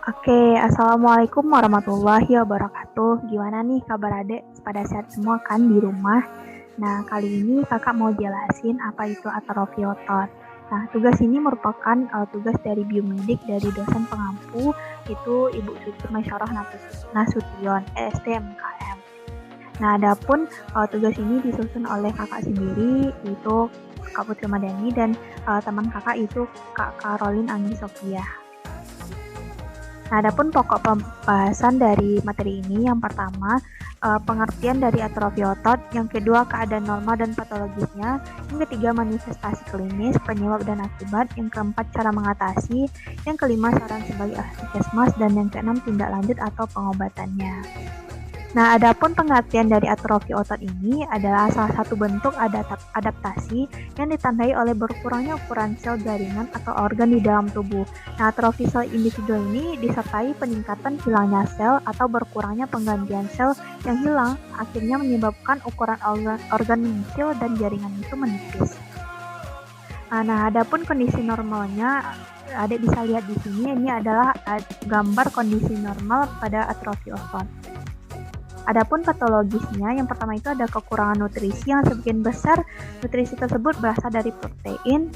Oke, Assalamualaikum warahmatullahi wabarakatuh. Gimana nih kabar adek? Pada sehat semua kan di rumah? Nah, kali ini kakak mau jelasin apa itu atrofi otot. Nah, tugas ini merupakan tugas dari biomedik dari dosen pengampu, itu Ibu Siti Masyarah Nasution, STMKM. Nah, adapun tugas ini disusun oleh kakak sendiri, itu Kak Putri Madani, dan teman kakak itu Kak Caroline Anggi Sofia. Nah, adapun pokok pembahasan dari materi ini, yang pertama, pengertian dari atrofi otot, yang kedua, keadaan normal dan patologisnya, yang ketiga, manifestasi klinis, penyebab dan akibat, yang keempat, cara mengatasi, yang kelima, saran sebagai ahli puskesmas, dan yang keenam, tindak lanjut atau pengobatannya. Nah, adapun pengertian dari atrofi otot ini adalah salah satu bentuk adaptasi yang ditandai oleh berkurangnya ukuran sel jaringan atau organ di dalam tubuh. Nah, atrofi sel individu ini disertai peningkatan hilangnya sel atau berkurangnya penggantian sel yang hilang, akhirnya menyebabkan ukuran organ mengecil dan jaringan itu menipis. Nah, adapun kondisi normalnya, Adik bisa lihat di sini, ini adalah gambar kondisi normal pada atrofi otot. Adapun patologisnya, yang pertama itu ada kekurangan nutrisi yang sebagian besar nutrisi tersebut berasal dari protein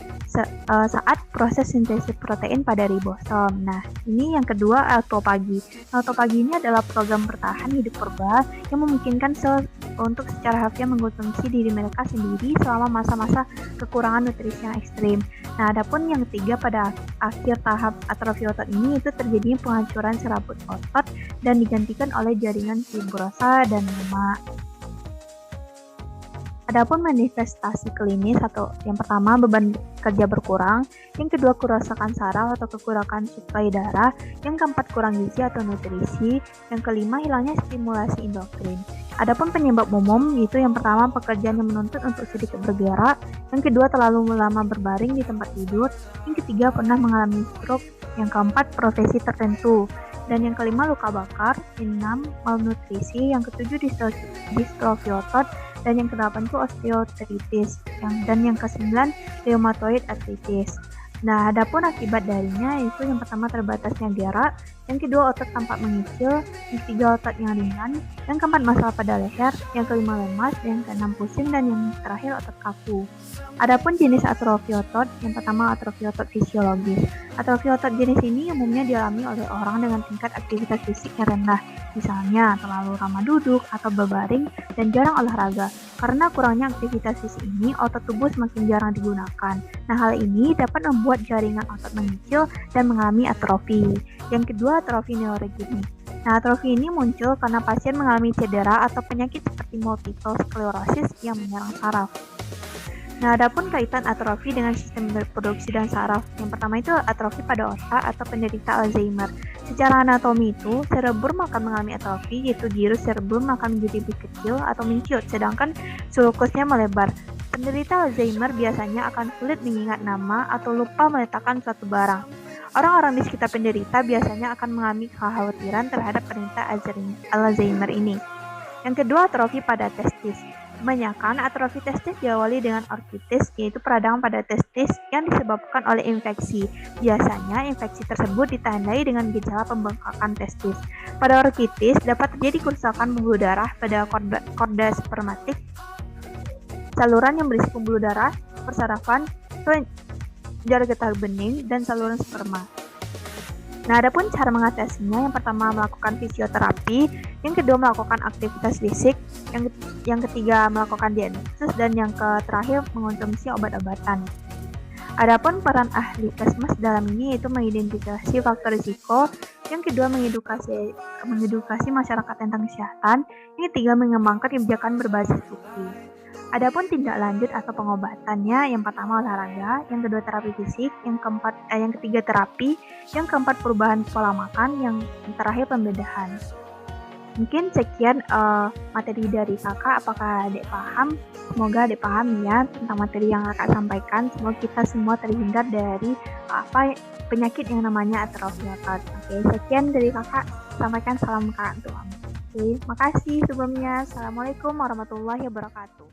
saat proses sintesis protein pada ribosom. Nah, ini yang kedua autopagi. Autopagi ini adalah program bertahan hidup purba yang memungkinkan sel untuk secara harfiah mengkonsumsi diri mereka sendiri selama masa-masa kekurangan nutrisi yang ekstrim. Nah, adapun yang ketiga pada akhir tahap atrofi otot ini itu terjadinya penghancuran serabut otot dan digantikan oleh jaringan fibrosa dan lemak. Adapun manifestasi klinis atau yang pertama beban kerja berkurang, yang kedua kerusakan saraf atau kekurangan suplai darah, yang keempat kurang gizi atau nutrisi, yang kelima hilangnya stimulasi endokrin. Adapun penyebab umum itu yang pertama pekerjaan yang menuntut untuk sedikit bergerak, yang kedua terlalu lama berbaring di tempat tidur, yang ketiga pernah mengalami stroke, yang keempat profesi tertentu, dan yang kelima luka bakar, yang enam malnutrisi, yang ketujuh distrofi otot, dan yang kedelapan itu osteoartritis, dan yang kesembilan rheumatoid arthritis. Nah, adapun akibat darinya itu yang pertama terbatasnya gerak, yang kedua otot tampak mengecil, yang ketiga otot yang ringan, yang keempat masalah pada leher, yang kelima lemas, yang keenam pusing, dan yang terakhir otot kaku. Adapun jenis atrofi otot, yang pertama atrofi otot fisiologis. Atrofi otot jenis ini umumnya dialami oleh orang dengan tingkat aktivitas fisik yang rendah, misalnya terlalu lama duduk atau berbaring dan jarang olahraga. Karena kurangnya aktivitas fisik ini, otot tubuh semakin jarang digunakan. Nah, hal ini dapat membuat jaringan otot mengecil dan mengalami atrofi. Yang kedua, atrofi neurogenik. Nah, atrofi ini muncul karena pasien mengalami cedera atau penyakit seperti multiple sclerosis yang menyerang saraf. Nah, adapun kaitan atrofi dengan sistem reproduksi dan saraf. Yang pertama itu atrofi pada otak atau penderita Alzheimer. Secara anatomi itu, cerebrum akan mengalami atrofi, yaitu gyrus cerebrum akan menjadi lebih kecil atau menciut, sedangkan sulcusnya melebar. Penderita Alzheimer biasanya akan sulit mengingat nama atau lupa meletakkan suatu barang. Orang-orang di sekitar penderita biasanya akan mengalami kekhawatiran terhadap penderita Alzheimer ini. Yang kedua, atrofi pada testis. Kebanyakan atrofi testis diawali dengan orkitis, yaitu peradangan pada testis yang disebabkan oleh infeksi. Biasanya, infeksi tersebut ditandai dengan gejala pembengkakan testis. Pada orkitis, dapat terjadi kerusakan pembuluh darah pada korda spermatik, saluran yang berisi pembuluh darah, persarafan, kelenjar getah bening, dan saluran sperma. Nah, adapun cara mengatasinya, yang pertama melakukan fisioterapi, yang kedua melakukan aktivitas fisik, yang ketiga melakukan diagnosis, dan yang terakhir mengonsumsi obat-obatan. Adapun peran ahli puskesmas dalam ini yaitu mengidentifikasi faktor risiko, yang kedua mengedukasi masyarakat tentang kesehatan, yang ketiga mengembangkan kebijakan berbasis bukti. Adapun tindak lanjut atau pengobatannya, yang pertama olahraga, yang kedua terapi fisik, yang ketiga terapi, yang keempat perubahan pola makan, yang terakhir pembedahan. Mungkin sekian materi dari kakak. Apakah adik paham? Semoga adik paham ya tentang materi yang kakak sampaikan. Semoga kita semua terhindar dari penyakit yang namanya atrofi otot. Oke, sekian dari kakak. Sampaikan salam kakak untuk kamu. Oke, makasih sebelumnya. Assalamualaikum warahmatullahi wabarakatuh.